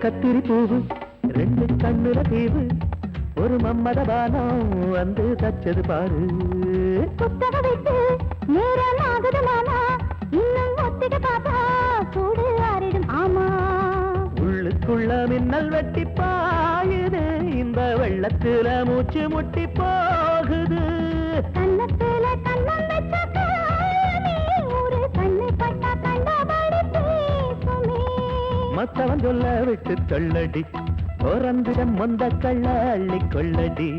கத்திரி பூவு ரெண்டு கண்ணுல தீவு ஒரு மம்மதபானம் வந்து தச்சது பாரு புத்தக விட்டு நேரம் ஆகுது மாமா இன்னும் ஒத்திக பாப்பா கூடு ஆறிடும் ஆமா உள்ளுக்குள்ள மின்னல் வெட்டி பாயுது இந்த வெள்ளத்துல மூச்சு முட்டி போகுது கண்ணத்துல கண்ணம் வச்ச ஒரு கண்ணு பட்டா கண்டபடி பேசுமே மத்தவன் சொல்ல விட்டு தொள்ளடி ஓரந்திடம் மொந்த கள்ள அள்ளி கொள்ளடி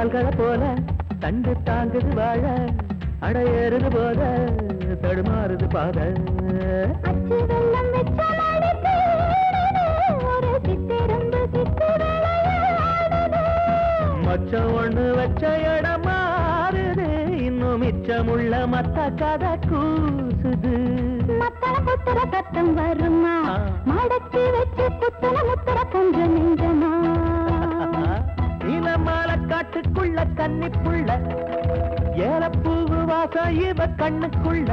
கால்களை போல தண்டு தாங்குது வாழ அடையேறுது போத தடுமாறுது பாத அச்சு வெள்ளம் வெச்ச மச்சம் ஒண்ணு வச்ச இடம் மாறுது இன்னும் மிச்சமுள்ள மத்த கதை கூசுது மத்தள கொட்டுற சத்தம் வருமா மடக்கி வச்சு குத்துன முத்துற கொஞ்சம் நெஞ்சமா நீலமால காட்டுக்குள்ள கன்னிப்புள்ள ஏலப்பூவு வாசம் இவ கண்ணுக்குள்ள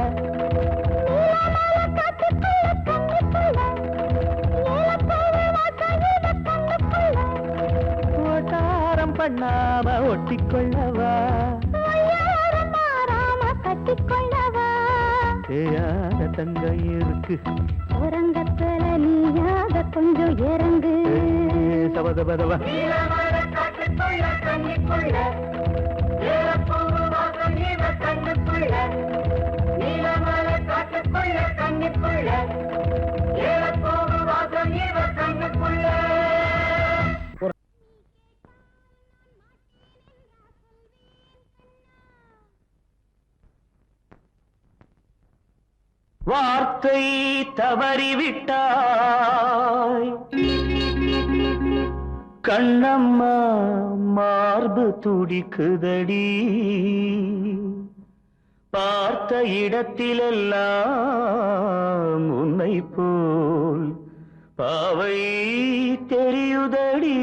ஓட்டாரம் பண்ணாம ஒட்டிக்கொள்ளவா கட்டிக்கொள்ளவா தேயாத தங்கம் இருக்கு உறங்கத்துல நீயாக கொஞ்சம் இறங்கு சபதபதவா வார்த்தை தவறிவிட்டாய் கண்ணம்மா மார்பு துடிக்குதடி பார்த்த இடத்திலெல்லாம் உன்னை போல் பாவை தெரியுதடி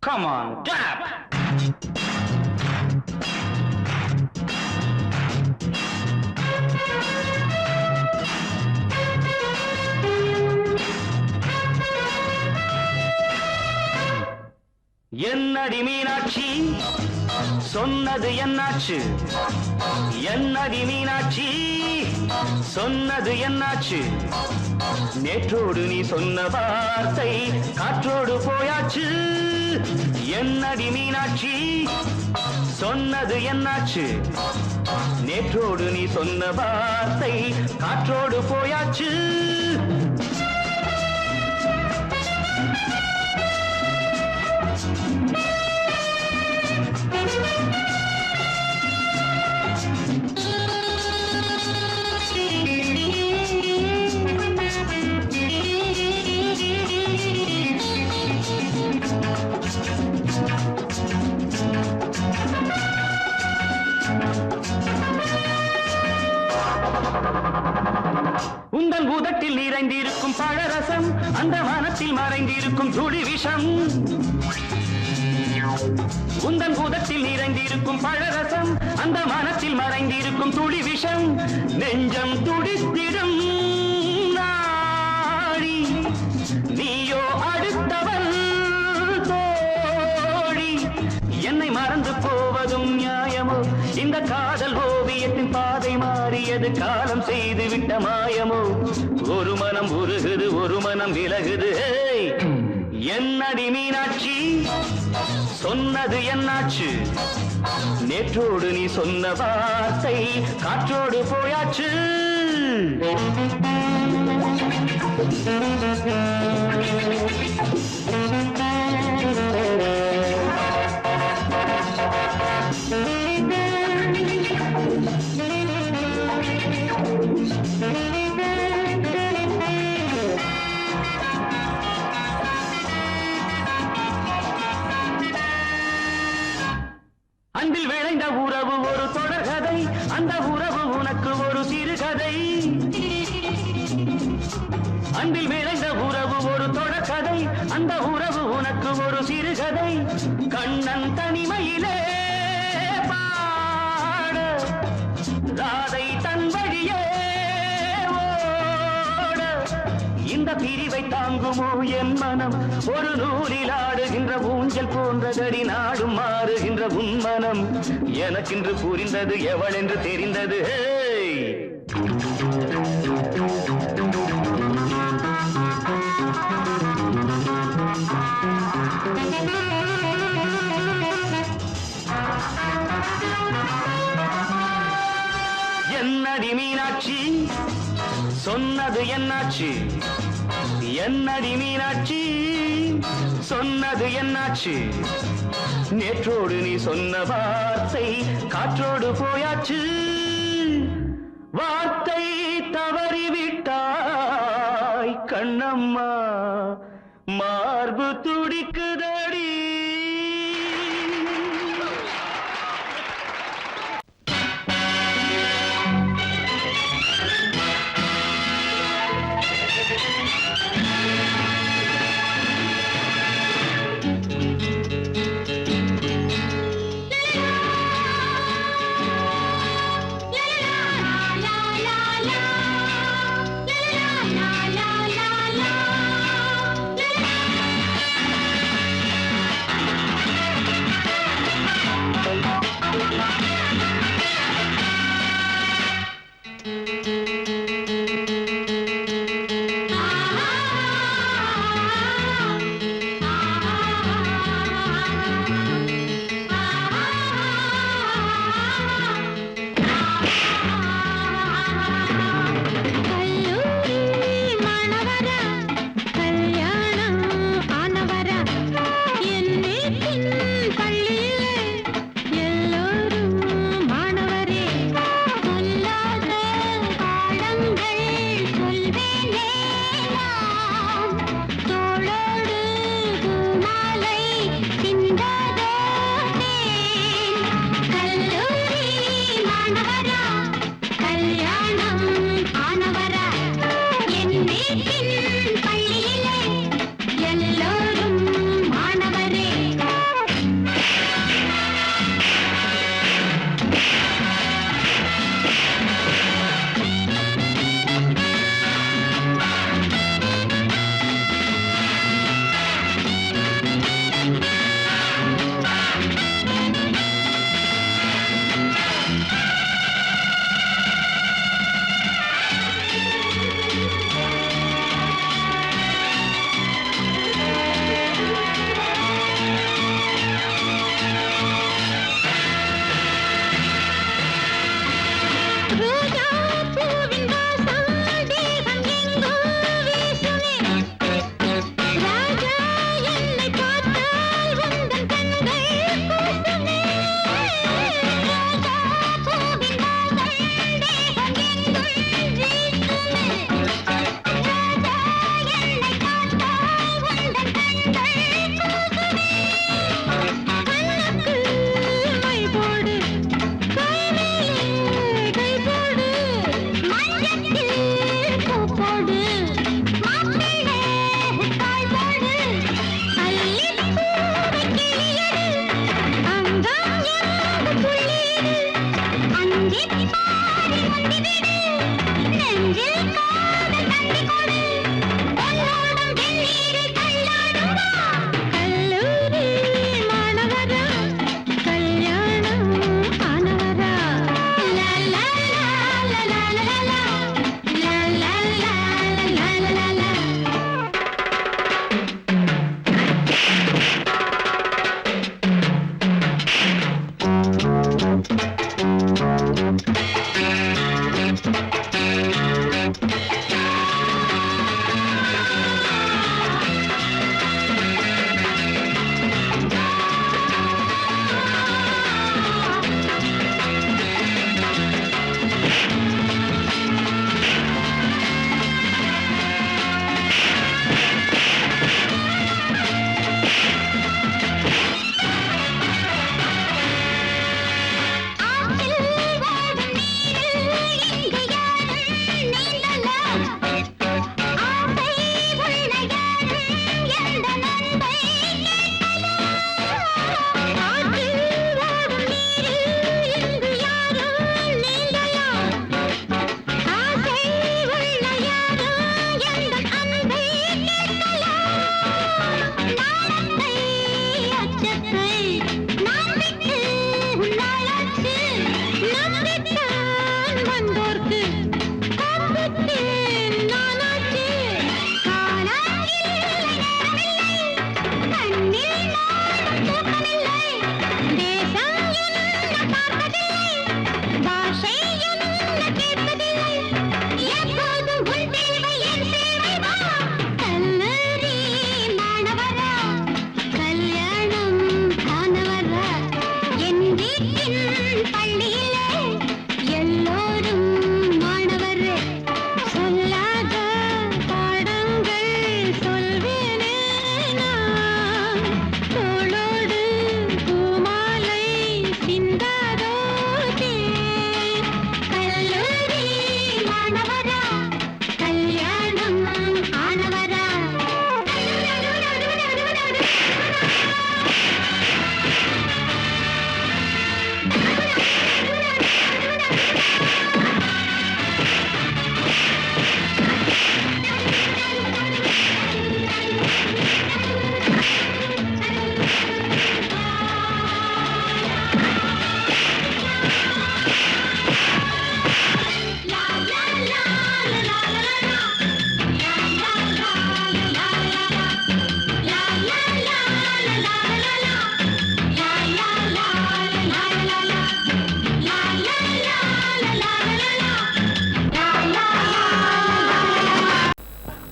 Come on, clap! என்னடி மீனாட்சி சொன்னது என்னாச்சு என்னடி மீனாட்சி சொன்னது என்னாச்சு நேற்றோடு நீ சொன்ன வார்த்தை காற்றோடு போயாச்சு என்னடி மீனாட்சி சொன்னது என்னாச்சு நேற்றோடு நீ சொன்ன வார்த்தை காற்றோடு போயாச்சு உந்தன் பூதத்தில் நிறைந்திருக்கும் பழரசம் அந்த வானத்தில் மறைந்திருக்கும் துளி விஷம் உந்தன் பூதத்தில் நிறைந்திருக்கும் பழரசம் அந்த வானத்தில் மறைந்திருக்கும் துளி விஷம் நெஞ்சம் துடித்திடும் நாடி நீயோ அடுத்தவன் தோழி என்னை மறந்து போவதும் நியாயமோ இந்த காதல் ஓவியத்தின் பாதை மாறியது காலம் செய்து விட்ட மாயமோ ஒரு மனம் உருகுது ஒரு மனம் விலகுது என்னடி மீனாட்சி சொன்னது என்னாச்சு நேற்றோடு நீ சொன்ன வார்த்தை காற்றோடு போயாச்சு அன்பில் விளைந்த உறவு ஒரு தொடர்கதை அந்த உறவு உனக்கு ஒரு சிறுகதை அன்பில் விளைந்த உறவு ஒரு தொடர்கதை அந்த உறவு உனக்கு ஒரு சிறுகதை கண்ணன் தனிமையிலே பாட ராதை தன் வழியே ஓட இந்த பிரிவை தாங்குமோ என் மனம் ஒரு நூலில் ஆடுகின்ற ஊஞ்சல் போன்றதடி நாடும் மாறுகின்ற உன்மனம் எனக்கென்று புரிந்தது எவள் என்று தெரிந்தது என்னடி மீனாட்சி சொன்னது என்னாச்சு என்னடி மீனாட்சி சொன்னது என்னாச்சு நேற்றோடு நீ சொன்ன வார்த்தை காற்றோடு போயாச்சு வார்த்தை தவறிவிட்டாய் கண்ணம்மா மார்பு துடிக்குதடி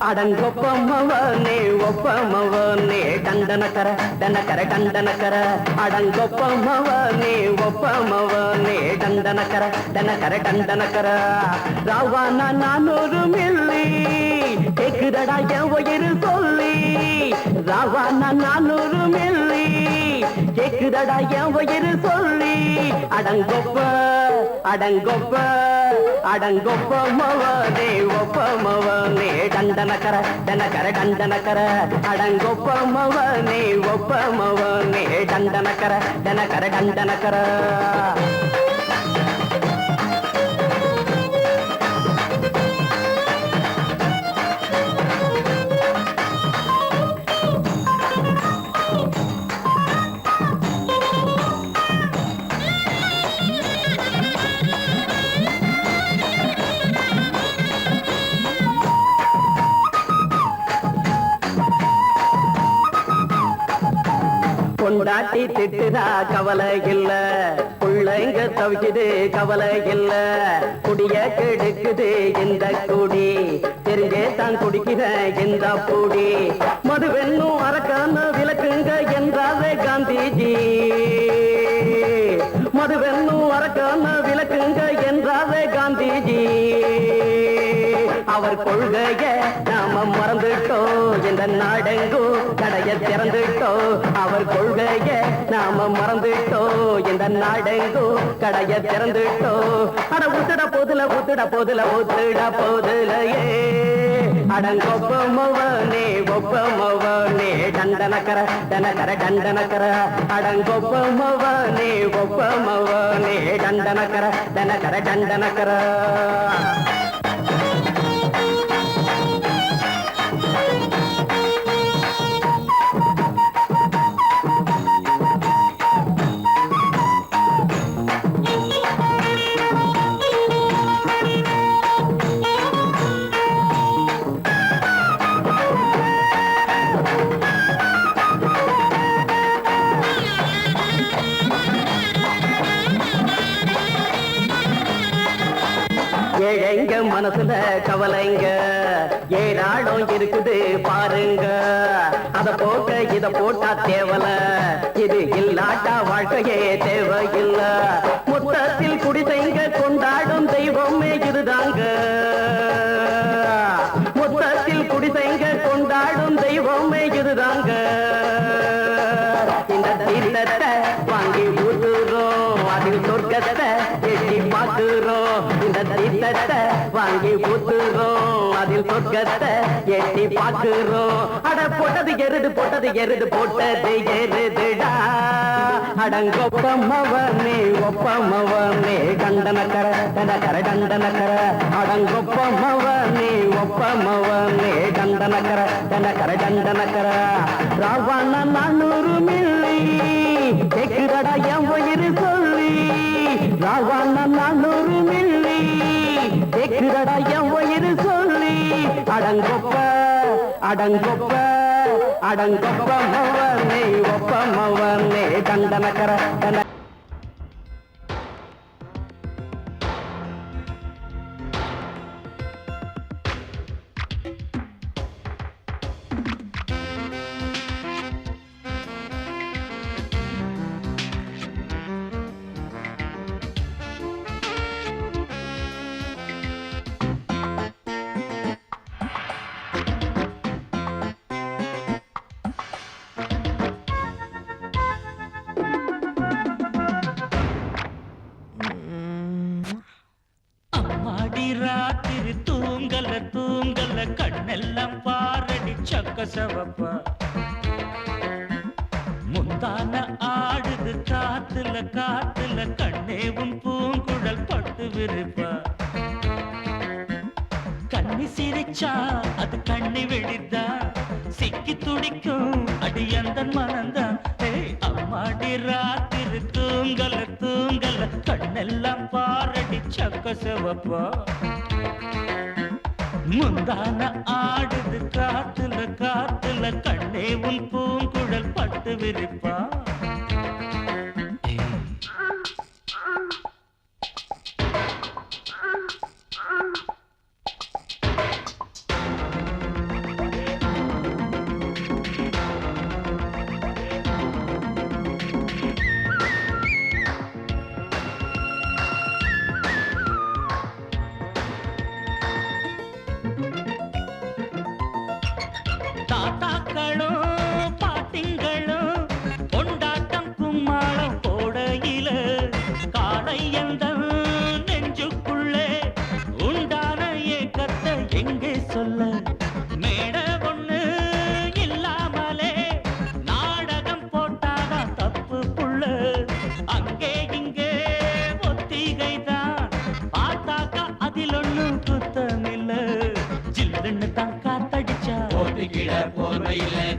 அடங்கொப்பமவனே ஒப்பமவனே டண்டனக்கர டனக்கர டண்டனக்கர அடங்கொப்பமவனே ஒப்பமவனே டண்டனக்கர டனக்கர டண்டனக்கர ராவானா 400 மில்லி கேக்குதடா என் உயிர் சொல்லி ராவானா 400 மில்லி கேக்குதடா என் உயிர் சொல்லி அடங்கொப்ப அடங்கொப்ப அடங்கொப்பமவனே ஒப்பமவனே டண்டனக்கர டனக்கர டண்டனக்கர அடங்கொப்பமவனே ஒப்பமவனே டண்டனக்கர டனக்கர டண்டனக்கர கொண்டாட்டி திட்டுதா கவலை இல்ல பிள்ளைங்க தவிக்குது கவலை இல்ல குடிய கெடுக்குது இந்த குடி தெரிஞ்சே தான் குடிக்கிற இந்த பூடி மதுவென்னும் அரக்கான விளக்குங்க என்றாவே காந்திஜி மதுவென்னும் அரக்கான விளக்குங்க என்றாவே காந்திஜி அவர் கொள்கைய நாம மறந்துட்டோம் இந்த நாடெங்கோ கடைய திறந்துட்டோம் அவர் கொள்கைய நாம மறந்துட்டோம் இந்த நாடெங்கோ கடைய திறந்துட்டோம் அட ஊத்துட போதுல ஊத்துட போதுல ஊத்துட போதுலையே அடங்கொப்பமவனே ஒப்பமவனே டண்டனக்கர டனக்கர டண்டனக்கர அடங்கொப்பமவனே ஒப்பமவனே டண்டனக்கர டனக்கர டண்டனக்கர ஏழைங்க மனசுல கவலைங்க ஏராளம் இருக்குது பாருங்க அத போட்ட இத போட்டா தேவல இது இல்லாட்டா வாழ்க்கையே தேவையில்ல மொத்தத்தில் குடிசைங்க கொண்டாடும் தெய்வமே இதுதாங்க மொத்தத்தில் குடிசைங்க கொண்டாடும் தெய்வமே இதுதாங்க இந்த தீர்த்தத்தை வாங்கி ஊத்துறோம் அதில் சொர்க்கத்தை எட்டி பார்க்கிறோம் இந்த தீர்த்தத்தை வாங்கி ஊத்துறோம் அதில் சொர்க்கத்தை எட்டி பார்க்கிறோம் அட போட்டது எருது போட்டது எருதுடா அடங்கொப்பமவனே ஒப்பமவனே டண்டனக்கர டனக்கர டண்டனக்கர அடங்கொப்பமவனே ஒப்பமவனே டண்டனக்கர டனக்கர டண்டனக்கர ராவண 400 மில்லி கேக்குதடா என் உயிர் சொல்லி ராவண 400 மில்லி கேக்குதடா என் உயிர் சொல்லி அடங்கொப்ப அடங்கொப்ப அடங்கொப்பமவனே ஒப்பமவனே டண்டனக்கர டன ராத்திரி தூங்கல தூங்கல கண்ணெல்லாம் பாரடி சக்க சவப்பா முந்தான ஆடுது காத்துல காத்துல கண்ணேவும் பூங்குழல் பட்டு விருப்பா கண்ணி சிரிச்சா அது கண்ணி வெடித்தா சிக்கி துடிக்கும் அடி அந்த மனந்தான் அம்மாடி ராத்திரி தூங்கல தூங்கல கண்ணெல்லாம் பாரடி சக்க சிவப்பா முந்தான ஆடுது காத்துல காத்துல கண்ணே உன் பூங்குழல் பட்டு விரிப்பா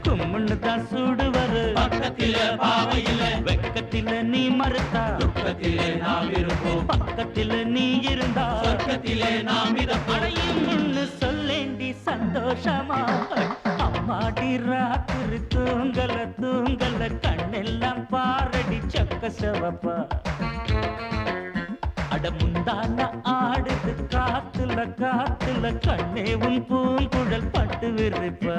கும்முன்னு தான் சூடுவரு பக்கத்தில பாவையில வெக்கத்தில நீ மறுத்தா துக்கத்திலே நாம் இருப்போம் பக்கத்தில நீ இருந்தா சொர்க்கத்திலே நாம் அடையும்னு சொல்லேண்டி சந்தோஷமா அம்மாடி ராத்திரி தூங்கல தூங்கல கண்ணெல்லாம் பாரடி சக்க செவப்பா அட முந்தான ஆடுது காத்துல காத்துல கண்ணே உன் பூங்குழல் பட்டு விரிப்பா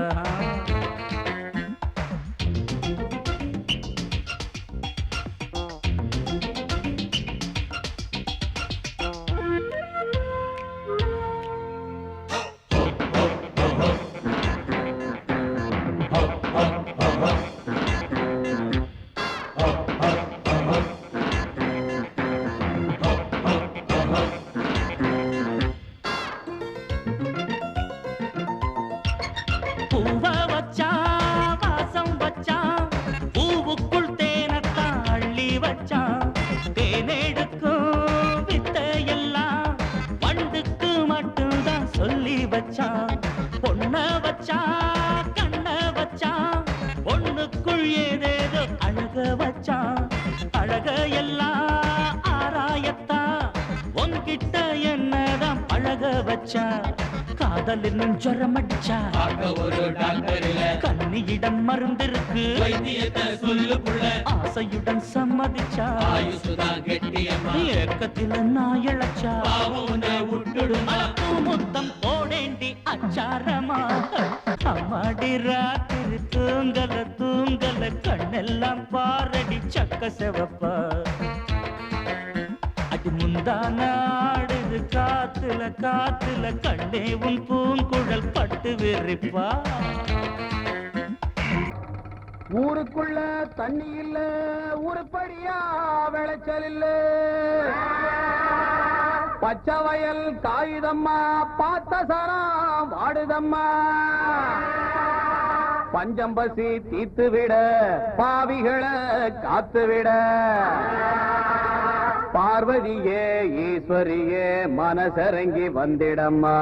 பூவா வச்சான் வாசம் வச்சான் பூவுக்குள் தேனத்தான் அள்ளி வச்சான் தேனெடுக்கும் வித்தையெல்லாம் வண்டுக்கு மட்டும்தான் சொல்லி வச்சான் பொண்ண வச்சான் கண்ண வச்சான் பொண்ணுக்குள் ஏதேதோ அழக வச்சான் அழக எல்லாம் ஆராயத்தான் உன்கிட்ட என்னதான் பழக வச்சான் காதல் என்னும் ஜரம் அடிச்சா ஒரு டாக்டர் இல்ல கண்ணியிடம் மருந்திருக்கு வைத்தியத்தை சொல்லு புள்ள ஆசையுடன் சம்மதிச்சா ஆயுசுதான் கெட்டியம்மா ஏக்கத்தில நான் இழைச்சா உன்னை விட்டுடுமா முத்தம் போடேண்டி அச்சாரமா அம்மாடி ராத்திரி தூங்கல தூங்கல கண்ணெல்லாம் பாரடி சக்க செவப்பா அடி முந்தான ஆடுது காத்துல காத்துல கண்ணே உன் பூங்குழல் பட்டு விரிப்பா ஊருக்குள்ள தண்ணி இல்ல ஊருப்படியா விளைச்சல் இல்ல பச்சை வயல் காயுதம்மா பார்த்த சரம் வாடுதம்மா பஞ்சம்பசி தீத்து விட பாவிகளை காத்து விட பார்வதியே ஈஸ்வரியே மனசரங்கி வந்திடம்மா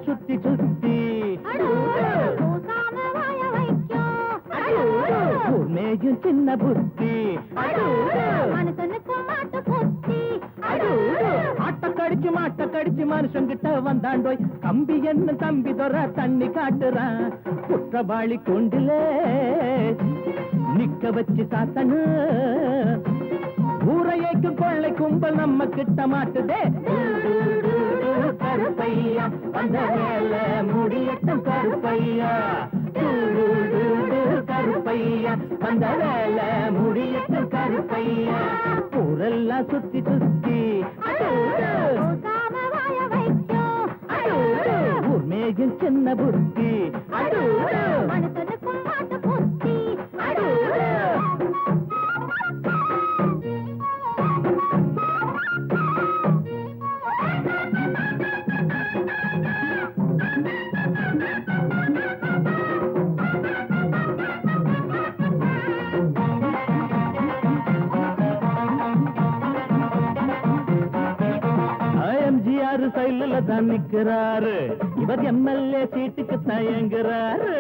சுத்தி சுத்தி மேயும் சின்ன புத்தி ஆட்ட கடிச்சு மனுஷங்கிட்ட வந்தாண்டோய் கம்பி என்ன தம்பி தொற தண்ணி காட்டுறான் குற்றவாளி கொண்டில நிக்க வச்சு சாத்தனு ஊரையைக்கு கொள்ளை கும்பல் நம்ம கிட்ட மாட்டுதே கருப்பையா வந்த வேலை முடியட்டும் கருப்பையா கருப்பையா வந்த வேலை முடியட்டும் கருப்பையா ஊரெல்லாம் சுத்தி சுத்தி ஊர் மேகில் சின்ன புத்தி சைல தான் நிக்கிறாரு இவர் எம்எல்ஏ சீட்டுக்கு தயங்குறாரு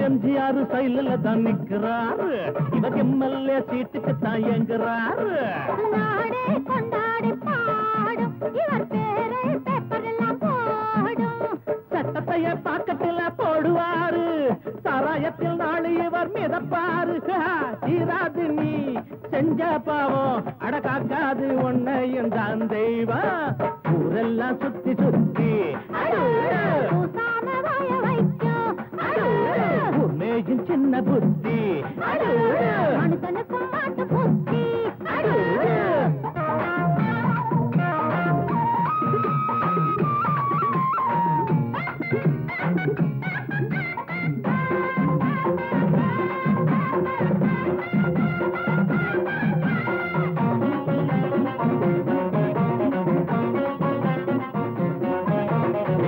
எம்ஜிஆர் சைல தான் நிக்கிறாரு இவர் எம்எல்ஏ சீட்டுக்கு தயங்குறாரு சட்டத்தைய பாக்கத்தில் போடுவாரு சாராயத்தில் நாளை இவர் மிதப்பாரு தீராது நீ செஞ்ச பாவம் அடக்காக்காது உன்னையும் தான் தெய்வம் ஊரெல்லாம் சுத்தி சுத்தி பூசாம வாய வைக்கும் உண்மையும் சின்ன புத்தி மனுஷனுக்கும் மாட்டு புத்தி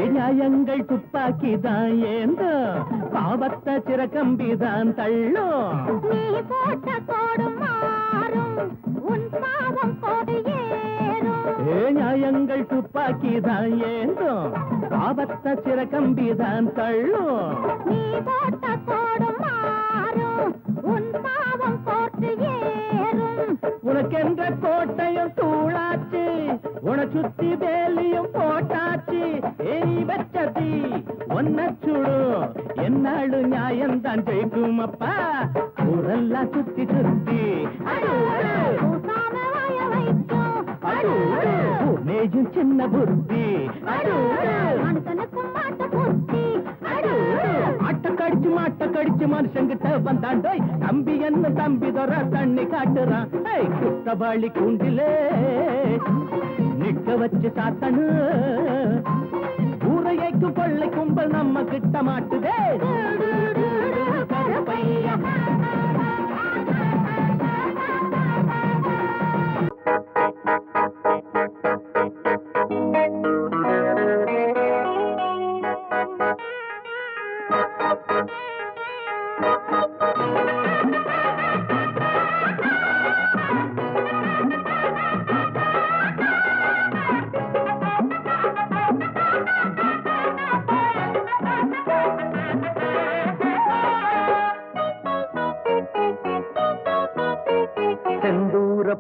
நியாயங்கள் துப்பாக்கிதான் ஏந்தோ பாவத்தை சிறக்கம்பிதான் தள்ளும் நீ போட்ட கோடு மாறும் உன் பாவம் கோடு ஏறும் நியாயங்கள் துப்பாக்கிதான் ஏந்தோ பாவத்தை சிறக்கம்பிதான் தள்ளும் நீ போட்ட கோடு மாறும் உன் பாவம் கோட்டு ஏறும் உனக்கென்ற கோட்டையும் தூளாச்சு உன சுத்தி வேலியும் போட்டாச்சு நீ வச்சதி ஒன்ன சுடு என்னாடு நியாயம்தான் ஜெயிக்கும் அப்பா ஊரெல்லாம் சுத்தி சுத்தி பூசாம வாய வைக்கும் மேஜும் சின்ன புத்தி மனுஷனுக்கும் மாட்டு புத்தி மாட்ட கடிச்சு மனுஷங்கிட்ட வந்தாண்டோய் தம்பி என்ன தம்பி தொற தண்ணி காட்டுறான் குற்றவாளி கூண்டிலே நிக்க வச்சு சாத்தனு ஊரையைக்கு கொள்ளை கும்பல் நம்ம கிட்ட மாட்டுதே கருப்பையா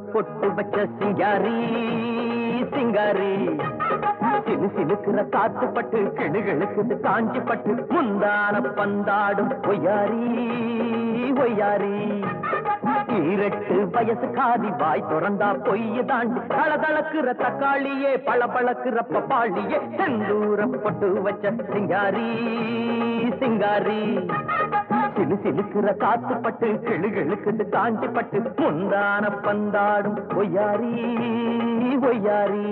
பொட்டு வச்ச சிங்காரி சிங்காரி சிலு சிலுக்குற காத்து பட்டு கிளுகளுக்கு காஞ்சி பட்டு முந்தான பந்தாடும் ஒய்யாரி ஒய்யாரி ஈரட்டு வயசு காதி வாய் திறந்தா பொய்ய தாண்டி தளதளக்குற தக்காளியே பளபளக்குற பப்பாளியே செந்தூர பொட்டு வச்ச சிங்காரி சிங்காரி சிலு சிலுக்குற காத்து பட்டு கிளுகளுக்கு காஞ்சி பட்டு முந்தான பந்தாடும் ஒய்யாரி ஒய்யாரி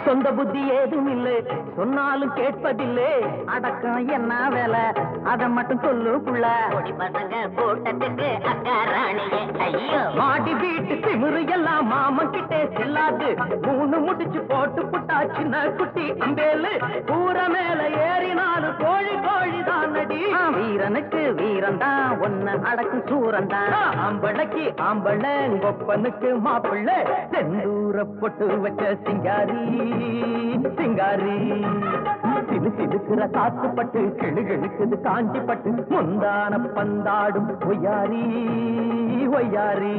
சொந்த புத்தி ஏதும் இல்லை சொன்னாலும் கேட்பதில்லை அடக்கம் என்ன வேலை அதை மட்டும் சொல்லுக்குள்ள பசங்க கூட்டத்துக்கு அக்கா ராணியே ஐயோ மாடி வீட்டு திமிரு எல்லாம் மாமன் கிட்டே செல்லாது மூணு முடிச்சு போட்டு புட்டா சின்ன குட்டி அம்பேலு கூற மேல ஏறினாலும் கோழி கோழி தான் நடி வீரனுக்கு வீரன் தான் ஒன்னு அடக்கு சூரன் தான் ஆம்பளைக்கு ஆம்பளை கொப்பனுக்கு மாப்பிள்ளை செந்தூர பொட்டு வச்ச சிங்காரி சிங்காரி சிலு சிலுக்குற காத்து பட்டு கிளுகளுக்கு காஞ்சி பட்டு முந்தான பந்தாடும் ஒய்யாரி ஒய்யாரி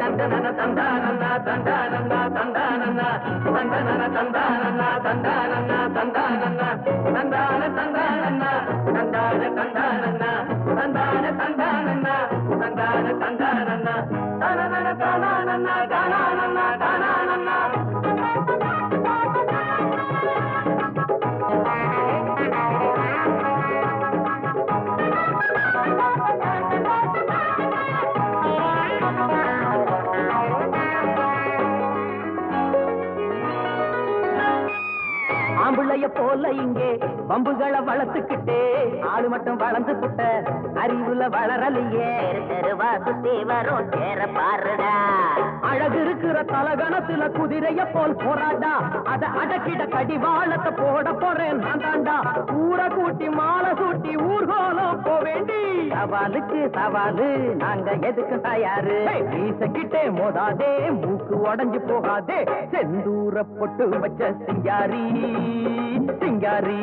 தந்தானன்னா தந்தானன்னா தந்தானன்னா தந்தானன்னா தந்தானன்னா தந்தானன்னா தந்தானன்னா தந்தானன்னா தந்தான தந்தானன்னா தந்தான தந்தானன்னா தந்தான தந்தானன்னா தந்தான தந்தானன்னா தானனன்னா தானனன்னா தானனன்னா தானனன்னா ஆம்பளைய போல இங்கே பம்புகளை வளர்த்துக்கிட்டே ஆளு மட்டும் வளர்ந்து புட்ட அறிவுல வளரலையே. தெருவா சுத்தி வரும் சேர பாருடா. அழகு இருக்கிற தலகணத்துல குதிரைய போல் போராடா. அத அடக்கிட கடிவாளத்தை போட போறேன் நான் தாண்டா. ஊரை கூட்டி மாலை சூட்டி ஊர்கோலம் போவேண்டி. சவாலுக்கு சவாலு நாங்க எதுக்கு தயாரு. வீசக்கிட்டே மோதாதே மூக்கு உடஞ்சு போகாதே. செந்தூர பொட்டு வச்ச சிங்காரி சிங்காரி.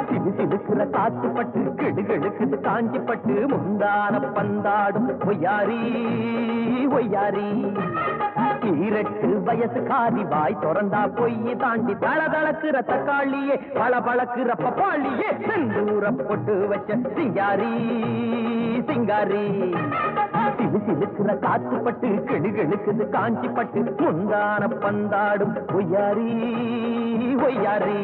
சிலு சிலுக்குற காத்து பட்டு கிடுகிடுக்குது காஞ்சி பட்டு முந்தான பந்தாடும் ஒய்யாரி ஒய்யாரி. 18 வயசு காதி வாய் திறந்தா பொய்யை தாண்டி தளதளக்குற தக்காளியே பளபளக்குற பப்பாளியே. செந்தூர பொட்டு வச்ச சிங்காரி சிங்காரி. சிலு சிலுக்குற காத்து பட்டு கிடுகிடுக்குது காஞ்சி பட்டு முந்தான பந்தாடும் ஒய்யாரி ஒய்யாரி.